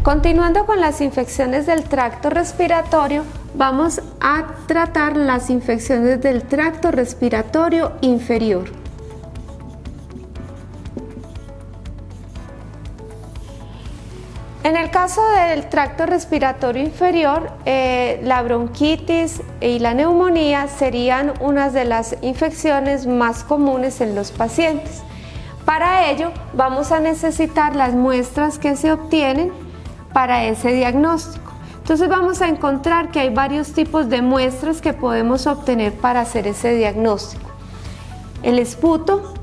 Continuando con las infecciones del tracto respiratorio, vamos a tratar las infecciones del tracto respiratorio inferior. En el caso del tracto respiratorio inferior, la bronquitis y la neumonía serían unas de las infecciones más comunes en los pacientes. Para ello, vamos a necesitar las muestras que se obtienen para ese diagnóstico. Entonces vamos a encontrar que hay varios tipos de muestras que podemos obtener para hacer ese diagnóstico. El esputo,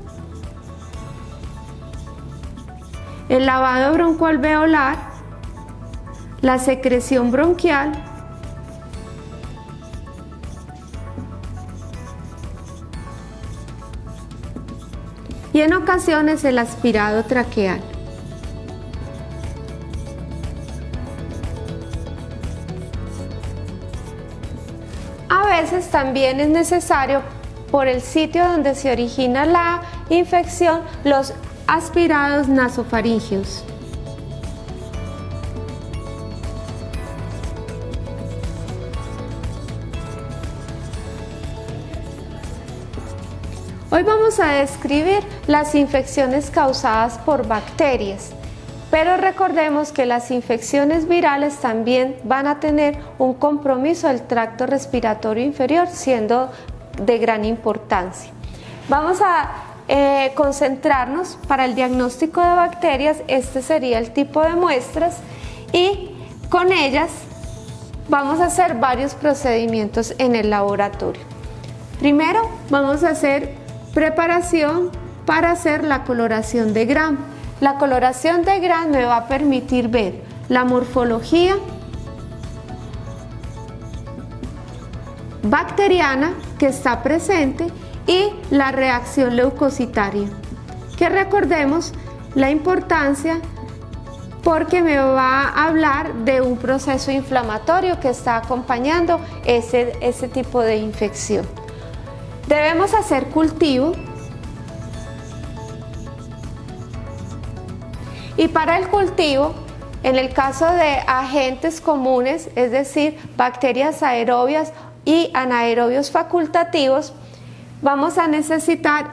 el lavado broncoalveolar, la secreción bronquial, y en ocasiones el aspirado traqueal. A veces también es necesario, por el sitio donde se origina la infección, los aspirados nasofaríngeos. Hoy vamos a describir las infecciones causadas por bacterias, pero recordemos que las infecciones virales también van a tener un compromiso del tracto respiratorio inferior, siendo de gran importancia. Vamos a concentrarnos para el diagnóstico de bacterias. Este sería el tipo de muestras y con ellas vamos a hacer varios procedimientos en el laboratorio. Primero vamos a hacer preparación para hacer la coloración de Gram. La coloración de Gram me va a permitir ver la morfología bacteriana que está presente y la reacción leucocitaria, que recordemos la importancia porque me va a hablar de un proceso inflamatorio que está acompañando ese tipo de infección. Debemos hacer cultivo y para el cultivo, en el caso de agentes comunes, es decir, bacterias aerobias y anaerobios facultativos, vamos a necesitar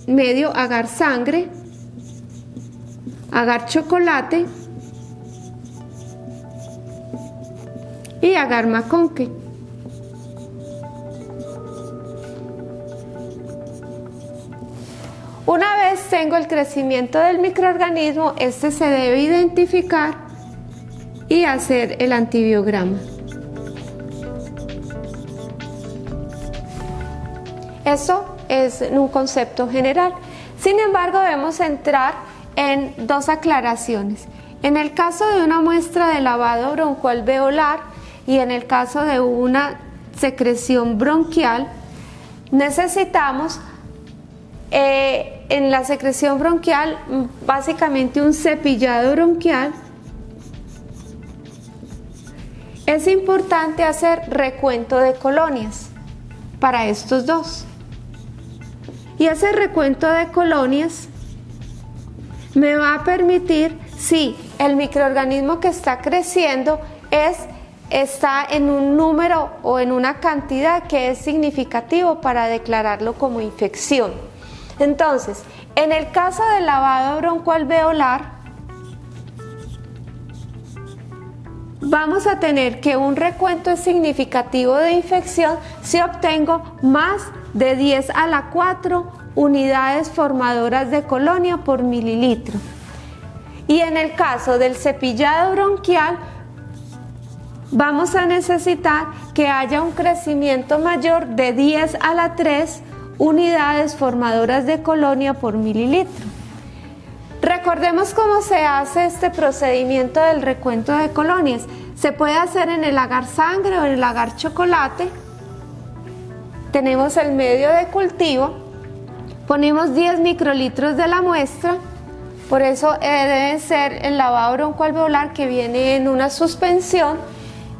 medio agar sangre, agar chocolate y agar maconque. Una vez tengo el crecimiento del microorganismo, este se debe identificar y hacer el antibiograma. Eso es un concepto general. Sin embargo, debemos entrar en dos aclaraciones. En el caso de una muestra de lavado broncoalveolar y en el caso de una secreción bronquial, necesitamos en la secreción bronquial básicamente un cepillado bronquial. Es importante hacer recuento de colonias para estos dos. Y ese recuento de colonias me va a permitir si el microorganismo que está creciendo está en un número o en una cantidad que es significativo para declararlo como infección. Entonces, en el caso del lavado broncoalveolar, vamos a tener que un recuento es significativo de infección si obtengo más de 10 a la 4 unidades formadoras de colonia por mililitro. Y en el caso del cepillado bronquial, vamos a necesitar que haya un crecimiento mayor de 10 a la 3 unidades formadoras de colonia por mililitro. Recordemos cómo se hace este procedimiento del recuento de colonias. Se puede hacer en el agar sangre o en el agar chocolate. Tenemos el medio de cultivo, ponemos 10 microlitros de la muestra, por eso debe ser el lavado broncoalveolar que viene en una suspensión.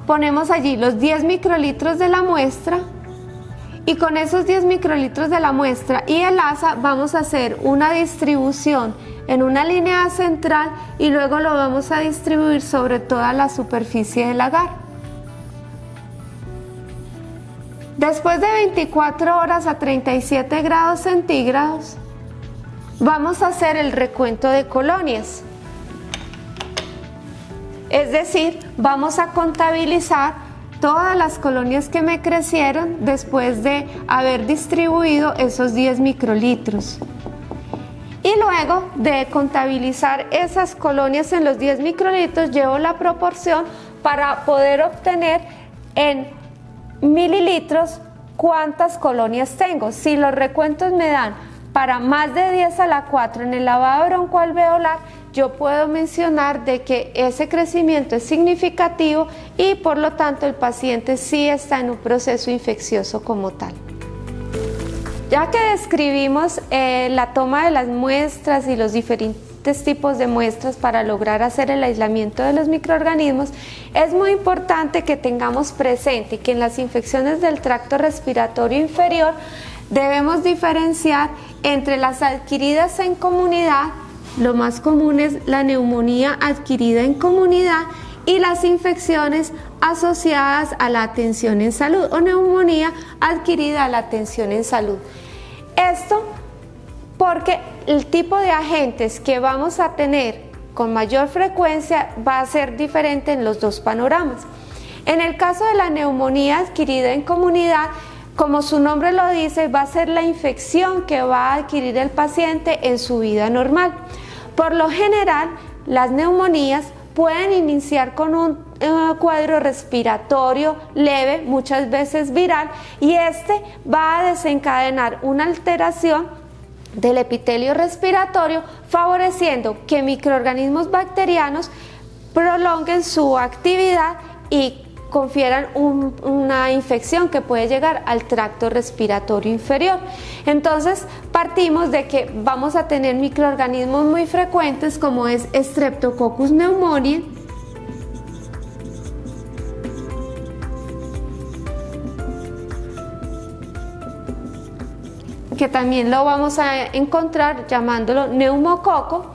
Ponemos allí los 10 microlitros de la muestra Y con esos 10 microlitros de la muestra y el asa vamos a hacer una distribución en una línea central y luego lo vamos a distribuir sobre toda la superficie del agar. Después de 24 horas a 37 grados centígrados, vamos a hacer el recuento de colonias. Es decir, vamos a contabilizar todas las colonias que me crecieron después de haber distribuido esos 10 microlitros. Y luego de contabilizar esas colonias en los 10 microlitros, llevo la proporción para poder obtener en mililitros cuántas colonias tengo. Si los recuentos me dan para más de 10 a la 4 en el lavado broncoalveolar, yo puedo mencionar de que ese crecimiento es significativo y por lo tanto el paciente sí está en un proceso infeccioso como tal. Ya que describimos la toma de las muestras y los diferentes tipos de muestras para lograr hacer el aislamiento de los microorganismos, es muy importante que tengamos presente que en las infecciones del tracto respiratorio inferior debemos diferenciar entre las adquiridas en comunidad. Lo más común es la neumonía adquirida en comunidad y las infecciones asociadas a la atención en salud o neumonía adquirida a la atención en salud. Esto porque el tipo de agentes que vamos a tener con mayor frecuencia va a ser diferente en los dos panoramas. En el caso de la neumonía adquirida en comunidad, como su nombre lo dice, va a ser la infección que va a adquirir el paciente en su vida normal. Por lo general, las neumonías pueden iniciar con un cuadro respiratorio leve, muchas veces viral, y este va a desencadenar una alteración del epitelio respiratorio, favoreciendo que microorganismos bacterianos prolonguen su actividad y confieran una infección que puede llegar al tracto respiratorio inferior. Entonces partimos de que vamos a tener microorganismos muy frecuentes como es Streptococcus pneumoniae, que también lo vamos a encontrar llamándolo neumococo.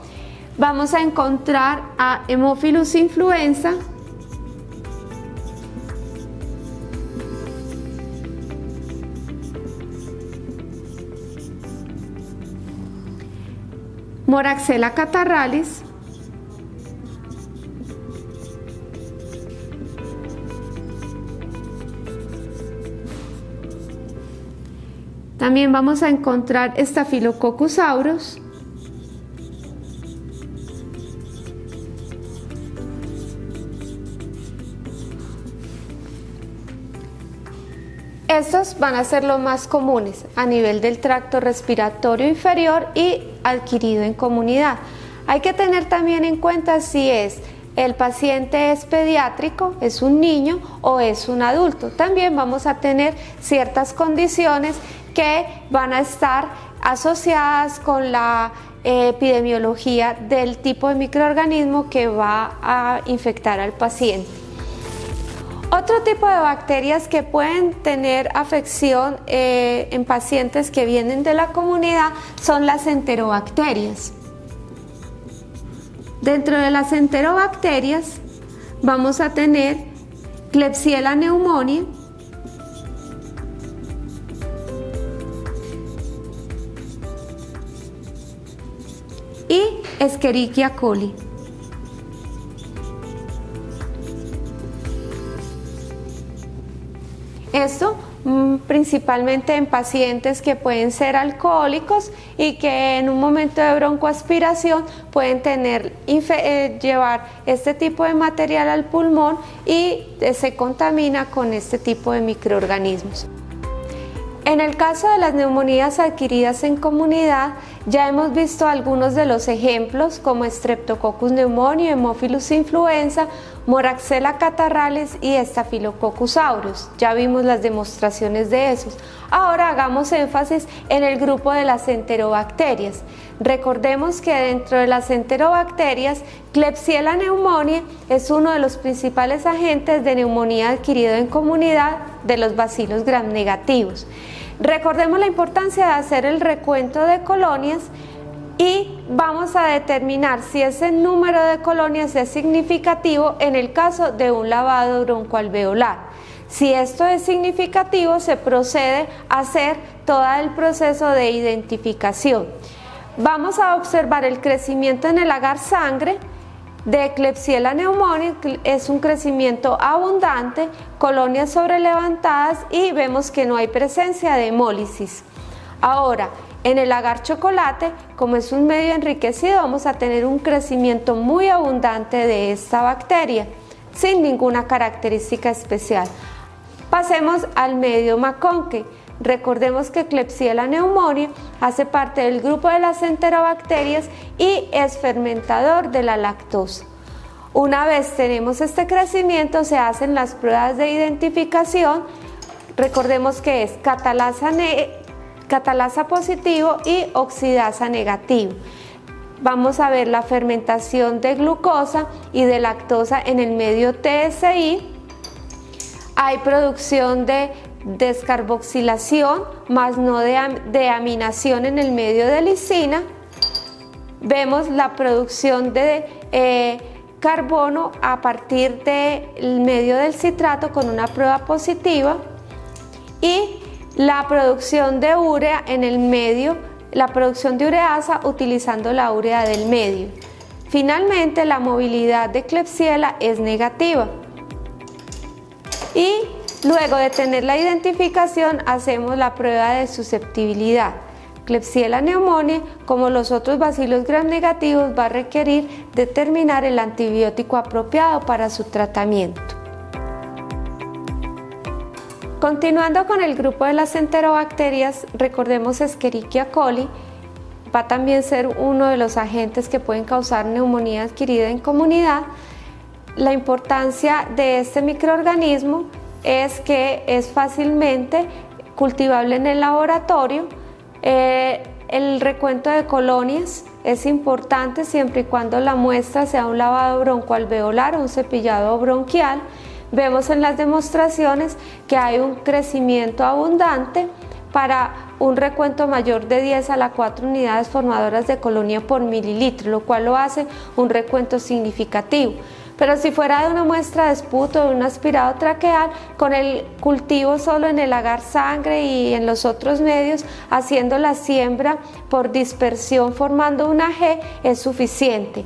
Vamos a encontrar a Haemophilus influenza, Moraxella catarrhalis, también vamos a encontrar Staphylococcus aureus, estos van a ser los más comunes a nivel del tracto respiratorio inferior y adquirido en comunidad. Hay que tener también en cuenta si el paciente es pediátrico, es un niño o es un adulto. También vamos a tener ciertas condiciones que van a estar asociadas con la epidemiología del tipo de microorganismo que va a infectar al paciente. Otro tipo de bacterias que pueden tener afección en pacientes que vienen de la comunidad son las enterobacterias. Dentro de las enterobacterias vamos a tener Klebsiella pneumoniae, y Escherichia coli. Esto principalmente en pacientes que pueden ser alcohólicos y que en un momento de broncoaspiración pueden llevar este tipo de material al pulmón y se contamina con este tipo de microorganismos. En el caso de las neumonías adquiridas en comunidad, ya hemos visto algunos de los ejemplos como Streptococcus pneumoniae, Haemophilus influenza, Moraxella catarrhalis y Staphylococcus aureus. Ya vimos las demostraciones de esos. Ahora hagamos énfasis en el grupo de las enterobacterias. Recordemos que dentro de las enterobacterias, Klebsiella pneumoniae es uno de los principales agentes de neumonía adquirido en comunidad de los bacilos gram negativos. Recordemos la importancia de hacer el recuento de colonias y vamos a determinar si ese número de colonias es significativo en el caso de un lavado broncoalveolar. Si esto es significativo, se procede a hacer todo el proceso de identificación. Vamos a observar el crecimiento en el agar sangre de Klebsiella pneumoniae, es un crecimiento abundante, colonias sobrelevantadas y vemos que no hay presencia de hemólisis. Ahora, en el agar chocolate, como es un medio enriquecido, vamos a tener un crecimiento muy abundante de esta bacteria, sin ninguna característica especial. Pasemos al medio McConkey. Recordemos que Klebsiella pneumoniae hace parte del grupo de las enterobacterias y es fermentador de la lactosa. Una vez tenemos este crecimiento, se hacen las pruebas de identificación. Recordemos que es catalasa positivo y oxidasa negativo. Vamos a ver la fermentación de glucosa y de lactosa en el medio TSI. Hay producción de descarboxilación, más no de aminación en el medio de lisina. Vemos la producción de carbono a partir del medio del citrato con una prueba positiva y la producción de urea en el medio, la producción de ureasa utilizando la urea del medio. Finalmente, la movilidad de Klebsiella es negativa. Y luego de tener la identificación, hacemos la prueba de susceptibilidad. Klebsiella pneumoniae, como los otros bacilos gram negativos, va a requerir determinar el antibiótico apropiado para su tratamiento. Continuando con el grupo de las enterobacterias, recordemos Escherichia coli, va a también ser uno de los agentes que pueden causar neumonía adquirida en comunidad. La importancia de este microorganismo es que es fácilmente cultivable en el laboratorio. El recuento de colonias es importante siempre y cuando la muestra sea un lavado broncoalveolar o un cepillado bronquial. Vemos en las demostraciones que hay un crecimiento abundante para un recuento mayor de 10 a la 4 unidades formadoras de colonia por mililitro, lo cual lo hace un recuento significativo. Pero si fuera de una muestra de esputo o de un aspirado traqueal, con el cultivo solo en el agar sangre y en los otros medios, haciendo la siembra por dispersión formando una G, es suficiente.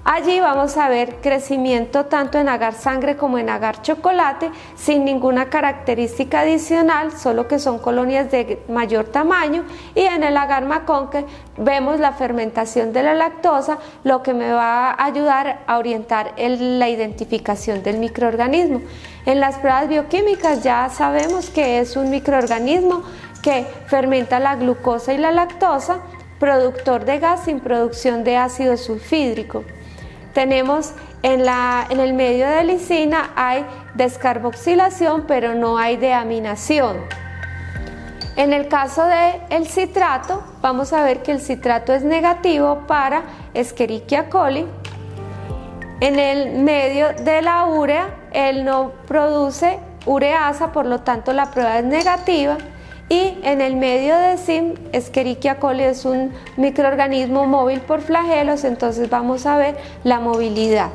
Allí vamos a ver crecimiento tanto en agar sangre como en agar chocolate, sin ninguna característica adicional, solo que son colonias de mayor tamaño, y en el agar McConkey vemos la fermentación de la lactosa, lo que me va a ayudar a orientar la identificación del microorganismo. En las pruebas bioquímicas ya sabemos que es un microorganismo que fermenta la glucosa y la lactosa, productor de gas sin producción de ácido sulfídrico. Tenemos en el medio de lisina hay descarboxilación, pero no hay deaminación. En el caso del citrato, vamos a ver que el citrato es negativo para Escherichia coli. En el medio de la urea, él no produce ureasa, por lo tanto la prueba es negativa. Y en el medio de SIM, Escherichia coli es un microorganismo móvil por flagelos, entonces vamos a ver la movilidad.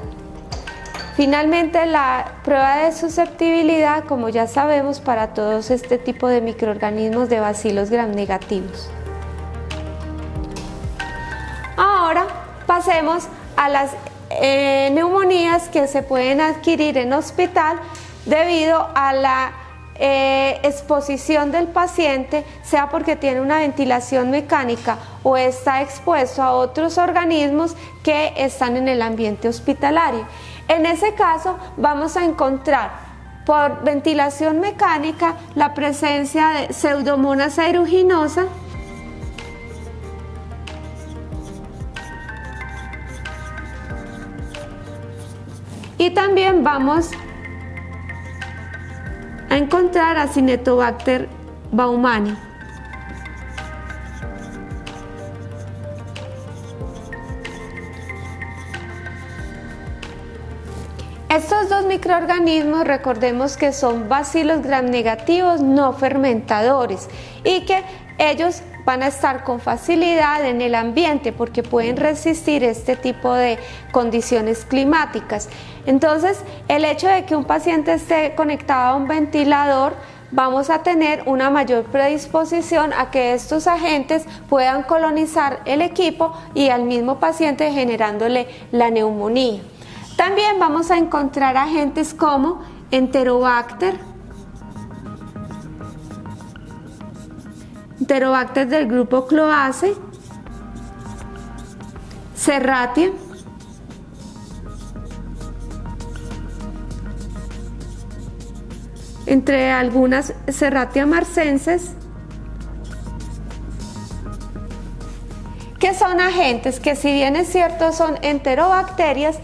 Finalmente, la prueba de susceptibilidad, como ya sabemos, para todos este tipo de microorganismos de bacilos gram negativos. Ahora pasemos a las neumonías que se pueden adquirir en hospital debido a la exposición del paciente, sea porque tiene una ventilación mecánica o está expuesto a otros organismos que están en el ambiente hospitalario. En ese caso vamos a encontrar por ventilación mecánica la presencia de Pseudomonas aeruginosa, y también vamos a encontrar Acinetobacter baumannii. Estos dos microorganismos, recordemos que son bacilos gramnegativos no fermentadores y que ellos van a estar con facilidad en el ambiente porque pueden resistir este tipo de condiciones climáticas. Entonces, el hecho de que un paciente esté conectado a un ventilador, vamos a tener una mayor predisposición a que estos agentes puedan colonizar el equipo y al mismo paciente generándole la neumonía. También vamos a encontrar agentes como Enterobacter del grupo Cloaceae, Serratia, entre algunas Serratia marcenses, que son agentes que, si bien es cierto son enterobacterias,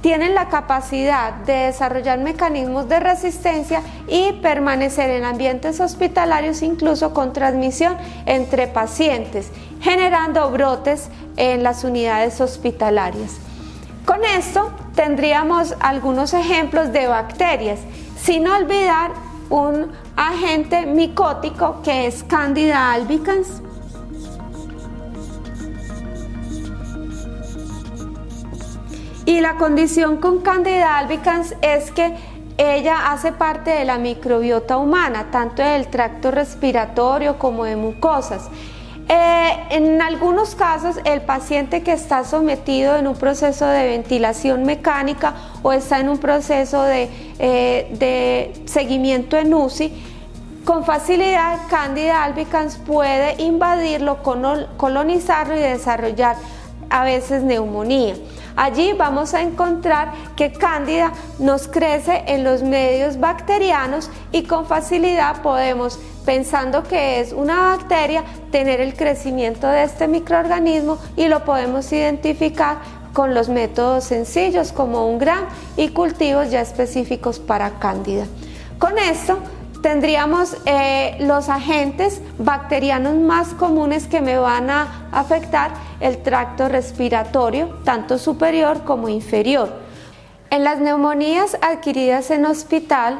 tienen la capacidad de desarrollar mecanismos de resistencia y permanecer en ambientes hospitalarios, incluso con transmisión entre pacientes, generando brotes en las unidades hospitalarias. Con esto tendríamos algunos ejemplos de bacterias, sin olvidar un agente micótico que es Candida albicans, y la condición con Candida albicans es que ella hace parte de la microbiota humana, tanto del tracto respiratorio como de mucosas. En algunos casos, el paciente que está sometido en un proceso de ventilación mecánica o está en un proceso de seguimiento en UCI, con facilidad Candida albicans puede invadirlo, colonizarlo y desarrollar a veces neumonía. Allí vamos a encontrar que Cándida nos crece en los medios bacterianos y con facilidad podemos, pensando que es una bacteria, tener el crecimiento de este microorganismo y lo podemos identificar con los métodos sencillos como un gram y cultivos ya específicos para Cándida. Con esto tendríamos los agentes bacterianos más comunes que me van a afectar el tracto respiratorio, tanto superior como inferior. En las neumonías adquiridas en hospital,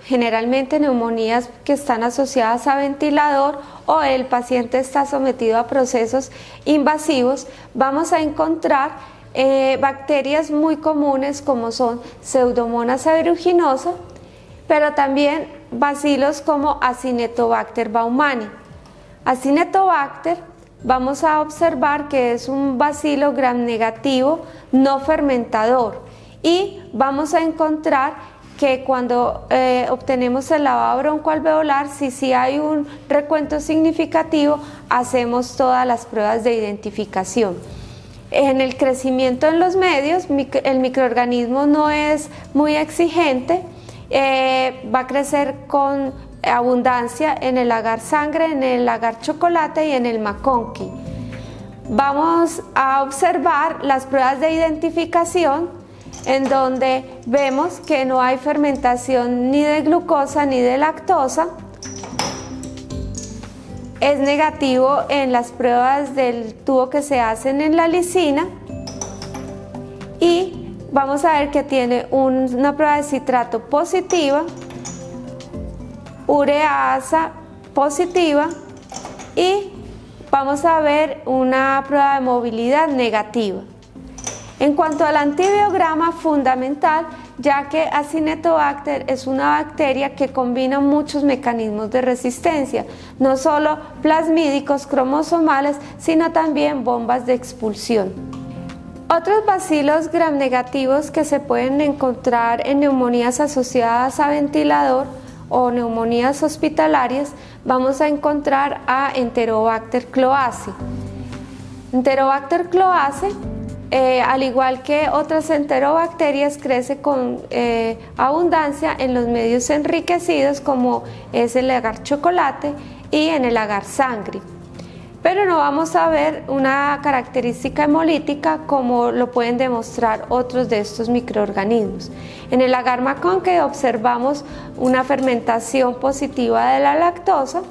generalmente neumonías que están asociadas a ventilador o el paciente está sometido a procesos invasivos, vamos a encontrar bacterias muy comunes como son Pseudomonas aeruginosa, pero también bacilos como Acinetobacter baumani. Acinetobacter vamos a observar que es un bacilo gram negativo no fermentador y vamos a encontrar que cuando obtenemos el lavado broncoalveolar, si hay un recuento significativo, hacemos todas las pruebas de identificación. En el crecimiento en los medios, el microorganismo no es muy exigente, va a crecer con abundancia en el agar sangre, en el agar chocolate y en el McConkey. Vamos a observar las pruebas de identificación en donde vemos que no hay fermentación ni de glucosa ni de lactosa. Es negativo en las pruebas del tubo que se hacen en la lisina y vamos a ver que tiene una prueba de citrato positiva, ureasa positiva y vamos a ver una prueba de movilidad negativa. En cuanto al antibiograma, fundamental, ya que Acinetobacter es una bacteria que combina muchos mecanismos de resistencia, no solo plasmídicos cromosomales, sino también bombas de expulsión. Otros bacilos gram negativos que se pueden encontrar en neumonías asociadas a ventilador o neumonías hospitalarias, vamos a encontrar a Enterobacter cloaceae. Enterobacter cloaceae, al igual que otras enterobacterias, crece con abundancia en los medios enriquecidos como es el agar chocolate y en el agar sangre. Pero no vamos a ver una característica hemolítica como lo pueden demostrar otros de estos microorganismos. En el agar McConkey observamos una fermentación positiva de la lactosa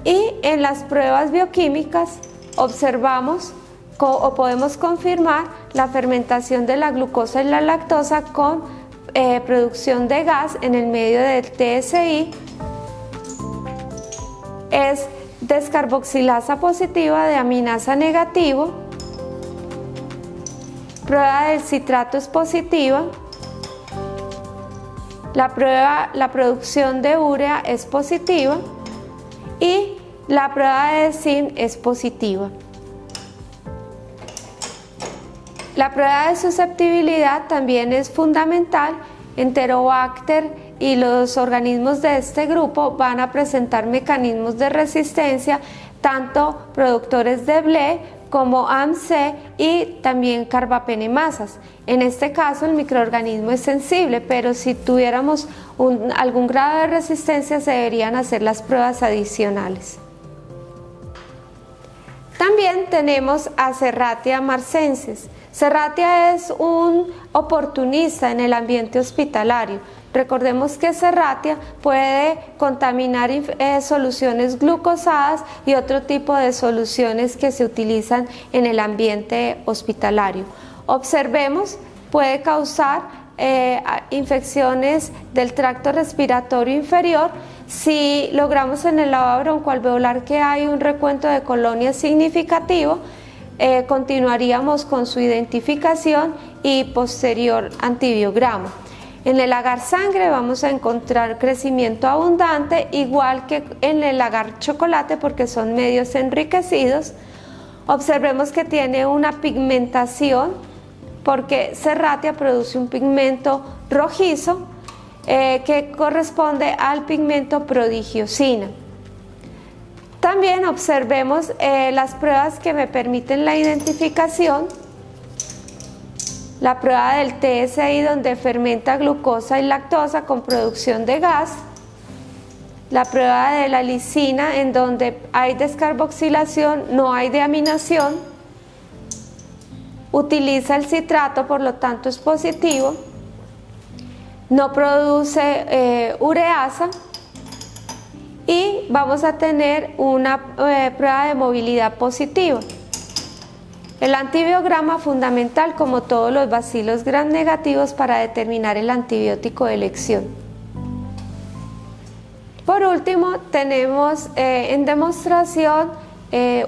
y en las pruebas bioquímicas observamos o podemos confirmar la fermentación de la glucosa y la lactosa con producción de gas en el medio del TSI es descarboxilasa positiva de aminasa negativo, prueba del citrato es positiva, la producción de urea es positiva y la prueba de zinc es positiva. La prueba de susceptibilidad también es fundamental. Enterobacter y los organismos de este grupo van a presentar mecanismos de resistencia, tanto productores de BLE como AMC y también carbapenemasas. En este caso el microorganismo es sensible, pero si tuviéramos algún grado de resistencia se deberían hacer las pruebas adicionales. También tenemos a Serratia marcensis. Serratia es un oportunista en el ambiente hospitalario. Recordemos que Serratia puede contaminar soluciones glucosadas y otro tipo de soluciones que se utilizan en el ambiente hospitalario. Observemos, puede causar infecciones del tracto respiratorio inferior. Si logramos en el lavado broncoalveolar que hay un recuento de colonias significativo, continuaríamos con su identificación y posterior antibiograma. En el agar sangre vamos a encontrar crecimiento abundante, igual que en el agar chocolate, porque son medios enriquecidos. Observemos que tiene una pigmentación, porque Serratia produce un pigmento rojizo que corresponde al pigmento prodigiosina. También observemos las pruebas que me permiten la identificación. La prueba del TSI, donde fermenta glucosa y lactosa con producción de gas. La prueba de la lisina, en donde hay descarboxilación, no hay deaminación. Utiliza el citrato, por lo tanto es positivo. No produce ureasa. Y vamos a tener una prueba de movilidad positiva. El antibiograma fundamental, como todos los bacilos gram negativos, para determinar el antibiótico de elección. Por último, tenemos en demostración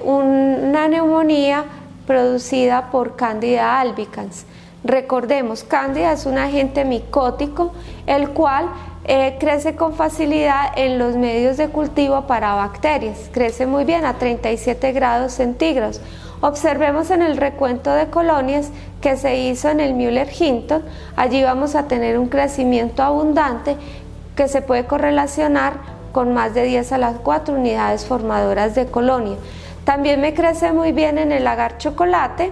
una neumonía producida por Candida albicans. Recordemos, Candida es un agente micótico, el cual crece con facilidad en los medios de cultivo para bacterias. Crece muy bien a 37 grados centígrados. Observemos en el recuento de colonias que se hizo en el Müller-Hinton. Allí vamos a tener un crecimiento abundante que se puede correlacionar con más de 10 a las 4 unidades formadoras de colonia. También me crece muy bien en el agar chocolate,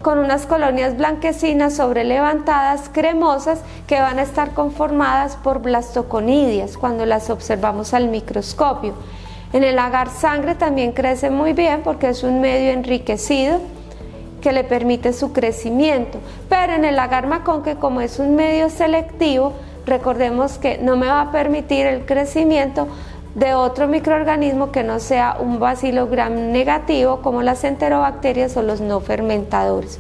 con unas colonias blanquecinas sobrelevantadas, cremosas, que van a estar conformadas por blastoconidias cuando las observamos al microscopio. En el agar sangre también crece muy bien porque es un medio enriquecido que le permite su crecimiento, pero en el agar maconque, como es un medio selectivo, recordemos que no me va a permitir el crecimiento de otro microorganismo que no sea un bacilo gram negativo, como las enterobacterias o los no fermentadores.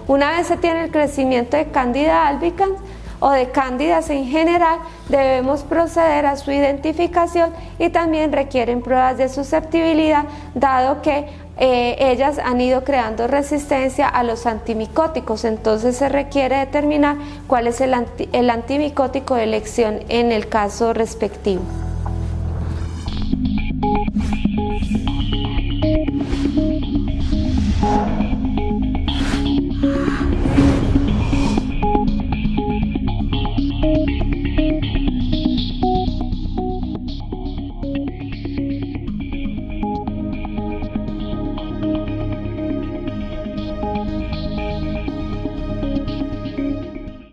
Una vez se tiene el crecimiento de Candida albicans o de cándidas en general, debemos proceder a su identificación y también requieren pruebas de susceptibilidad, dado que ellas han ido creando resistencia a los antimicóticos. Entonces se requiere determinar cuál es el antimicótico de elección en el caso respectivo.